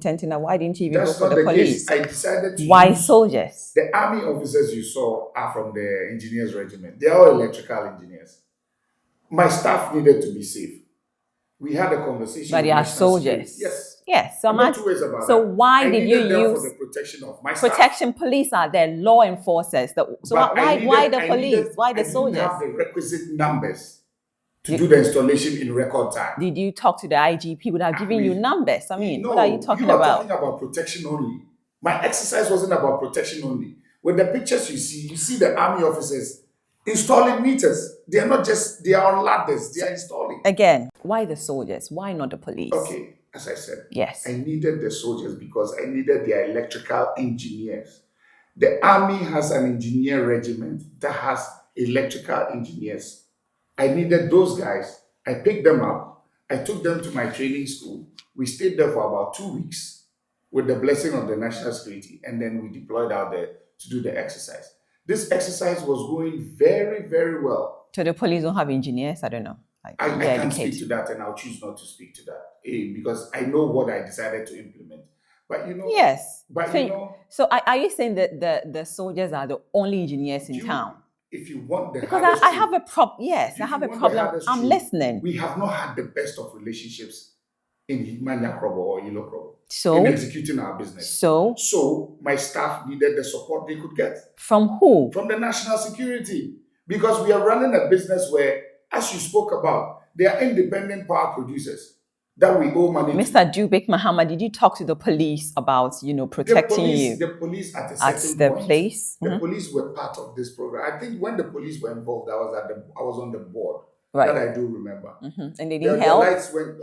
content in that. Why didn't you even That's go for not the the police? case. I decided to Why use soldiers? the army officers you saw are from the engineers regiment. They are all electrical engineers. My staff needed to be safe. We had a conversation. But with they are national soldiers. security. Yes. Yes. So I'm not two ways about so that. why I did you needed them use for the protection of my staff. protection? Police are there, law enforcers. So But why the police? Why the I didn't soldiers? have the requisite numbers to do the installation in record time. Did you talk to the IGP without giving you numbers? I mean, No, what are you talking you are about? talking about protection only. My exercise wasn't about protection only. With the pictures you see the army officers installing meters. They are not just, they are on ladders, they are installing. Again, why the soldiers? Why not the police? Okay, as I said, yes, I needed the soldiers because I needed their electrical engineers. The army has an engineer regiment that has electrical engineers. I needed those guys. I picked them up. I took them to my training school. We stayed there for about 2 weeks with the blessing of the national security, and then we deployed out there to do the exercise. This exercise was going very, very well. So the police don't have engineers? I don't know. I can't speak to that, and I'll choose not to speak to that because I know what I decided to implement. But yes. But so are you saying that the soldiers are the only engineers in town? If you want the because I have a problem. Yes, I have a problem. I'm listening. We have not had the best of relationships in Manya Krobo or Yellow Krobo. So in executing our business. So my staff needed the support they could get. From who? From the national security. Because we are running a business where, as you spoke about, they are independent power producers that we owe money Mr. Jubek Muhammad, did you talk to the police about, protecting you? The police at a certain point, place? The police were part of this program. I think when the police were involved, I was on the board. Right. That I do remember. And they didn't help? The lights went,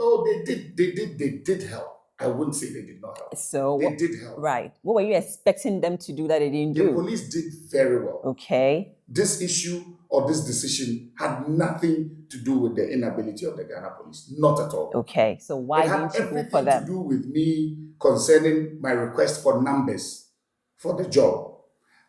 they did help. I wouldn't say they did not help. So they did help. Right. What were you expecting them to do that they didn't do? The police did very well. Okay. This issue or this decision had nothing to do with the inability of the Ghana police. Not at all. Okay. So why didn't you go for them? It had everything to do with me concerning my request for numbers for the job.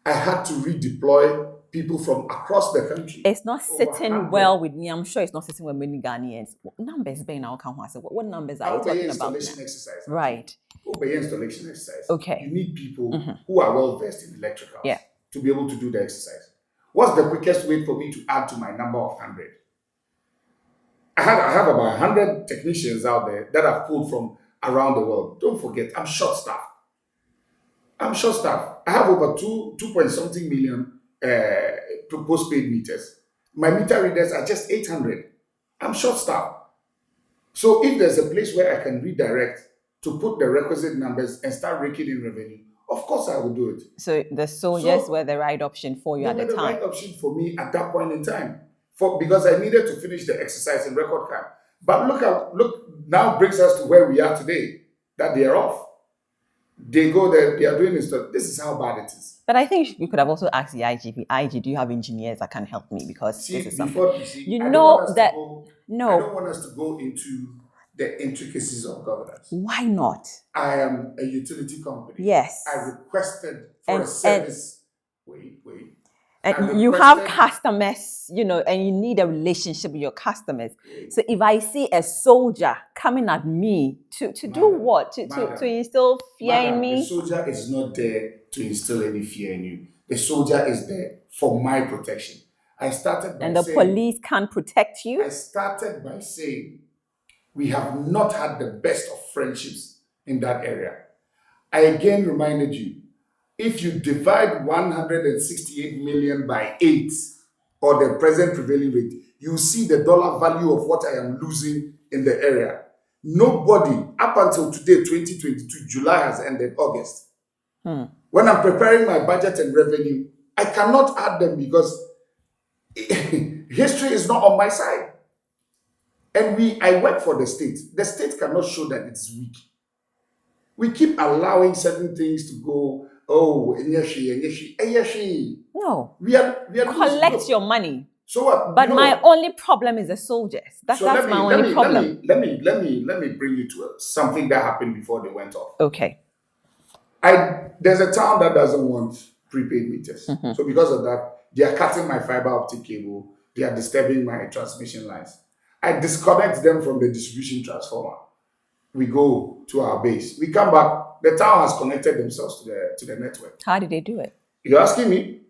I had to redeploy people from across the country. It's not sitting well with me. I'm sure it's not sitting with many Ghanaians. What numbers being now? What numbers are you talking about? Exercise. Right. Installation exercise. Okay. You need people who are well versed in electricals to be able to do the exercise. What's the quickest way for me to add to my number of 100? I have about 100 technicians out there that I've pulled from around the world. Don't forget, I'm short-staffed. I have over 2.something million postpaid meters. My meter readers are just 800. I'm short-staffed. So if there's a place where I can redirect to put the requisite numbers and start raking in revenue, of course I will do it. So the soldiers were the right option for you at the time? They were the right option for me at that point in time. Because I needed to finish the exercise in record time. But look, now brings us to where we are today, that they are off. They go there, they are doing this stuff. This is how bad it is. But I think you could have also asked the IGP, IG, do you have engineers that can help me? Because this is something. I don't want us to go into the intricacies of governance. Why not? I am a utility company. Yes. I requested for a service. Wait. And you have customers, and you need a relationship with your customers. So if I see a soldier coming at me to do what? To instill fear in me? The soldier is not there to instill any fear in you. The soldier is there for my protection. And the police can't protect you? I started by saying we have not had the best of friendships in that area. I again reminded you, if you divide 168 million by 8, or the present prevailing rate, you see the dollar value of what I am losing in the area. Nobody, up until today, 2022, July has ended, August. When I'm preparing my budget and revenue, I cannot add them because history is not on my side. And I work for the state. The state cannot show that it's weak. We keep allowing certain things to go. Oh, no. We are collect your money. So what? But my only problem is the soldiers. That's my only problem. Let me bring you to something that happened before they went off. Okay. There's a town that doesn't want prepaid meters. So because of that, they are cutting my fiber optic cable. They are disturbing my transmission lines. I disconnect them from the distribution transformer. We go to our base. We come back. The town has connected themselves to the network. How did they do it? You're asking me?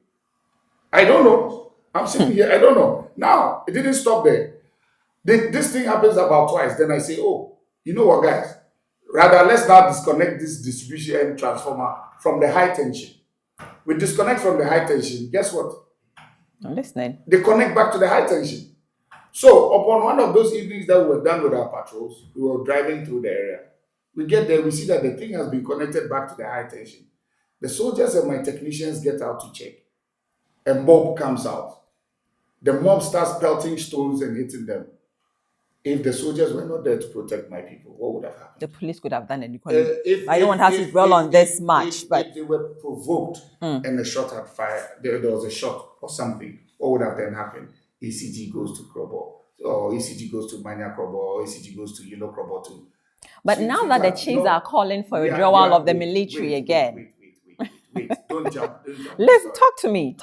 I don't know. I'm sitting here. I don't know. Now, it didn't stop there. This thing happens about twice. Then I say, oh, you know what, guys? Rather, let's now disconnect this distribution transformer from the high tension. We disconnect from the high tension. Guess what? I'm listening. They connect back to the high tension. So, upon one of those evenings that we were done with our patrols, we were driving through the area. We get there, we see that the thing has been connected back to the high tension. The soldiers and my technicians get out to check. A mob comes out. The mob starts pelting stones and hitting them. If the soldiers were not there to protect my people, what would have happened? The police could have done it. I don't want us to dwell on this much, but if they were provoked and a shot had fired, there was a shot or something, what would have then happened? ECG goes to Krobo, or ECG goes to Manya Krobo, or ECG goes to Yellow Krobo too. But so now that the chiefs are calling for a withdrawal of the military again. Wait. Don't jump. Let's talk to me.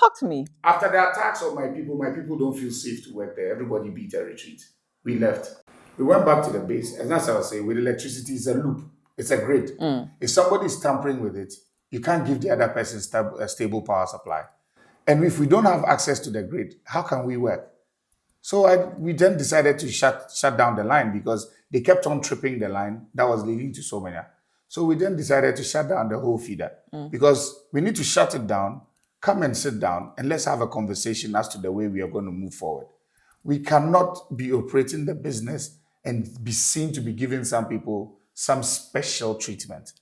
After the attacks on my people don't feel safe to work there. Everybody beat a retreat. We left. We went back to the base. And as I was saying, with electricity, it's a loop. It's a grid. If somebody is tampering with it, you can't give the other person a stable power supply. And if we don't have access to the grid, how can we work? So we then decided to shut down the line because they kept on tripping the line that was leading to Somanya. So we then decided to shut down the whole feeder because we need to shut it down, come and sit down, and let's have a conversation as to the way we are going to move forward. We cannot be operating the business and be seen to be giving some people some special treatment.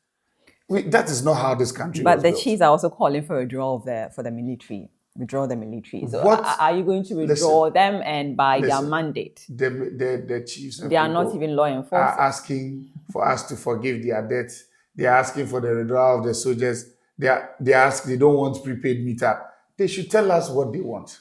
That is not how this country was built. But the chiefs are also calling for a withdrawal for the military. Withdraw the military. So are you going to withdraw them and by their mandate? The chiefs they are not even law enforcement. Are asking for us to forgive their debt. They are asking for the withdrawal of the soldiers. They don't want prepaid meter. They should tell us what they want.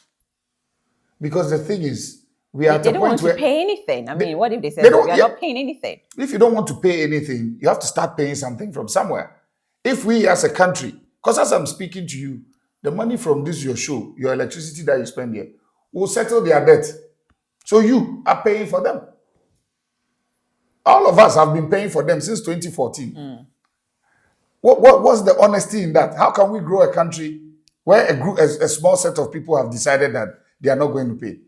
Because the thing is, we are at a point where... They don't want to pay anything. I mean, what if they say we are not paying anything? If you don't want to pay anything, you have to start paying something from somewhere. If we as a country, because as I'm speaking to you, the money from this, your show, your electricity that you spend here, will settle their debt. So you are paying for them. All of us have been paying for them since 2014. What's the honesty in that? How can we grow a country where a small set of people have decided that they are not going to pay?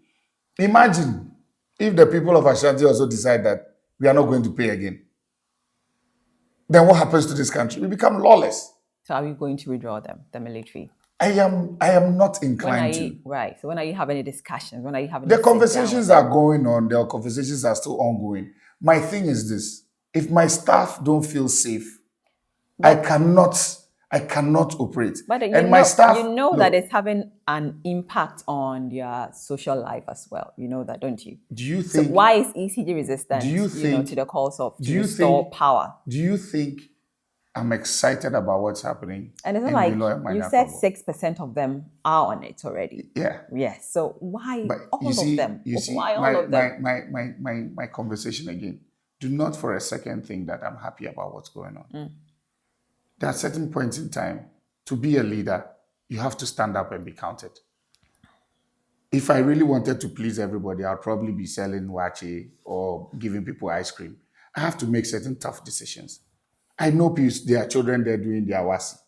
Imagine if the people of Ashanti also decide that we are not going to pay again. Then what happens to this country? We become lawless. So are we going to withdraw them, the military? I am not inclined to. Right. So when are you having any discussions? When are you having the conversations are going on, the conversations are still ongoing. My thing is this: if my staff don't feel safe, I cannot operate. But my staff, that it's having an impact on their social life as well. You know that, don't you? Do you think? So why is ECG resistant? Do you think to the calls of to restore power? Do you think I'm excited about what's happening? And it's not like you said 6% of them are on it already. Yeah. Yes. So why all of them? Why all of them? My conversation again. Do not for a second think that I'm happy about what's going on. There are certain points in time, to be a leader, you have to stand up and be counted. If I really wanted to please everybody, I'll probably be selling wache or giving people ice cream. I have to make certain tough decisions. I know there are children there doing their wasi.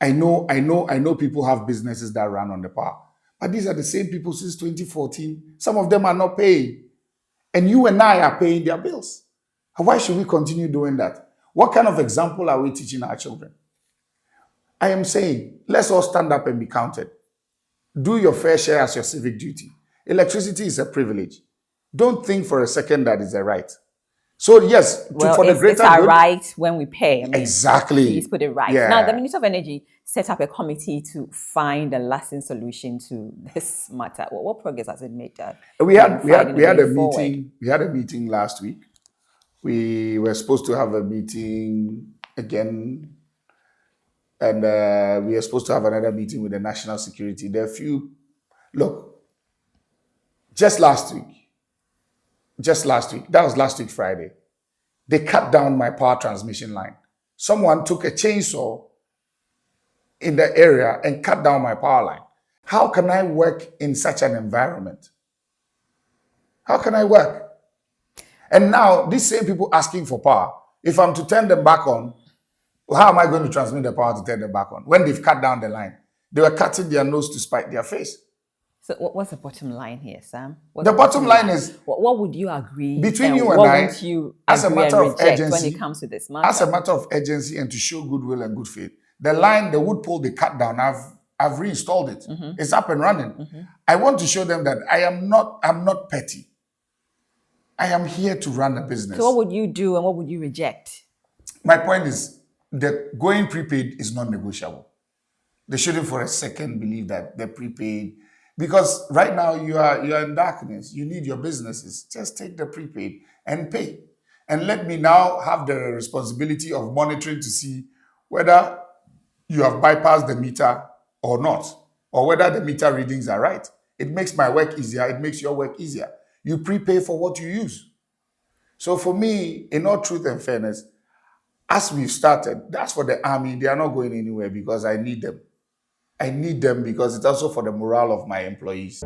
I know people have businesses that run on the power. But these are the same people since 2014. Some of them are not paying. And you and I are paying their bills. Why should we continue doing that? What kind of example are we teaching our children? I am saying, let's all stand up and be counted. Do your fair share as your civic duty. Electricity is a privilege. Don't think for a second that it's a right. So yes, for the greater good. It's our right when we pay. I mean, exactly. Please put it right. Yeah. Now, the Minister of Energy set up a committee to find a lasting solution to this matter. What progress has it made? We had a meeting. We had a meeting last week. We were supposed to have a meeting again, and we are supposed to have another meeting with the national security. There are just last week, that was last week Friday, they cut down my power transmission line. Someone took a chainsaw in the area and cut down my power line. How can I work in such an environment? How can I work? And now, these same people asking for power, if I'm to turn them back on, how am I going to transmit the power to turn them back on? When they've cut down the line, they were cutting their nose to spite their face. So what's the bottom line here, Sam? What's the bottom line is, what would you agree between you and what I, would you as a matter of urgency, when it comes to this matter? As a matter of urgency and to show goodwill and good faith, the line, the wood pole they cut down, I've reinstalled it. It's up and running. I want to show them that I'm not petty. I am here to run a business. So what would you do and what would you reject? My point is that going prepaid is non-negotiable. They shouldn't for a second believe that they're prepaid. Because right now you are in darkness. You need your businesses. Just take the prepaid and pay. And let me now have the responsibility of monitoring to see whether you have bypassed the meter or not, or whether the meter readings are right. It makes my work easier. It makes your work easier. You prepay for what you use. So for me, in all truth and fairness, as we've started, that's for the army. They are not going anywhere because I need them. I need them because it's also for the morale of my employees.